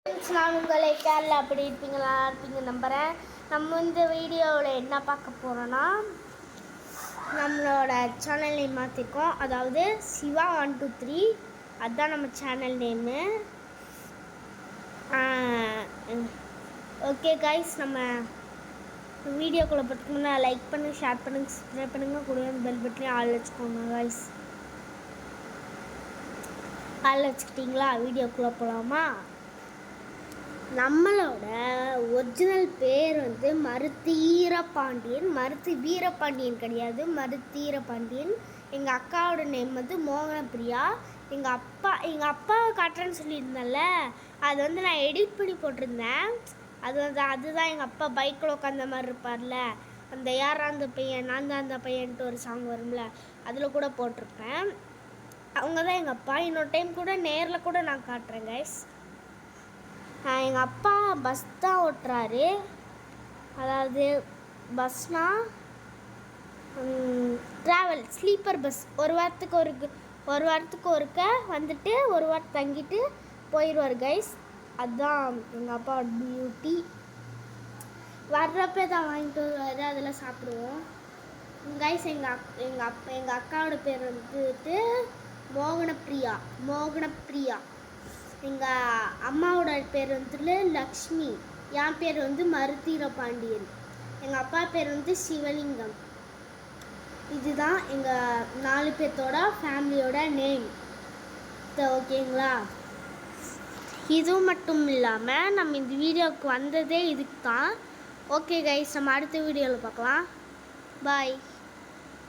நான் உங்களை கேரளா அப்படி இருப்பீங்க நம்புகிறேன். நம்ம இந்த வீடியோவில் என்ன பார்க்க போகிறோன்னா, நம்மளோட சேனல் நேம் மாற்றிருக்கோம். அதாவது சிவா 123 அதுதான் நம்ம சேனல் நேமு. ஓகே கைஸ், நம்ம வீடியோக்குள்ளே பார்த்துக்கோங்க. லைக் பண்ணுங்கள், ஷேர் பண்ணுங்கள், சப்ஸ்கிரைப் பண்ணுங்கள். கூட பெல் பட்டனையும் ஆள் வச்சுக்கோங்க கைஸ். ஆள் வச்சுக்கிட்டிங்களா? வீடியோக்குள்ளே போகலாமா? நம்மளோட ஒரிஜினல் பேர் வந்து மருத்து வீரபாண்டியன். மருத்து வீரபாண்டியன் கிடையாது, மருத்து வீரபாண்டியன். எங்கள் அக்காவோட நேம் வந்து மோகனப்பிரியா. எங்கள் அப்பாவை காட்டுறேன்னு சொல்லியிருந்தேன்ல, அது வந்து நான் எடிட் பண்ணி போட்டிருந்தேன். அதுதான் எங்கள் அப்பா பைக்கில் உட்காந்த மாதிரி இருப்பார்ல, அந்த யார் அந்த பையன் நான் தான் அந்த பையன்ட்டு ஒரு சாங் வரும்ல, அதில் கூட போட்டிருப்பேன். அவங்க தான் எங்கள் அப்பா. இன்னொரு டைம் கூட நேரில் கூட நான் காட்டுறேன் கைஸ். எங்கள் அப்பா பஸ் தான் ஓட்டுறாரு. அதாவது பஸ்னால் ட்ராவல் ஸ்லீப்பர் பஸ். ஒரு வாரத்துக்கு ஒருக்க வந்துட்டு ஒரு வாரம் தங்கிட்டு போயிடுவார் கைஸ். அதுதான் எங்கள் அப்பாவோட டியூட்டி. வர்றப்ப தான் வாங்கிட்டு வருவார், அதெல்லாம் சாப்பிடுவோம் கைஸ். எங்கள் அக்காவோட பேர் வந்துட்டு மோகனப்பிரியா. எங்கள் அம்மாவோட பேர் வந்துட்டு லக்ஷ்மி. என் பேர் வந்து மருத்து வீரபாண்டியன். எங்கள் அப்பா பேர் வந்து சிவலிங்கம். இதுதான் எங்கள் 4 பேர்த்தோட ஃபேமிலியோட நேம். ஓகேங்களா? இது மட்டும் இல்லாமல் நம்ம இந்த வீடியோவுக்கு வந்ததே இதுக்கு தான். ஓகே கைஸ், நம்ம அடுத்த வீடியோவில் பார்க்கலாம். பாய்.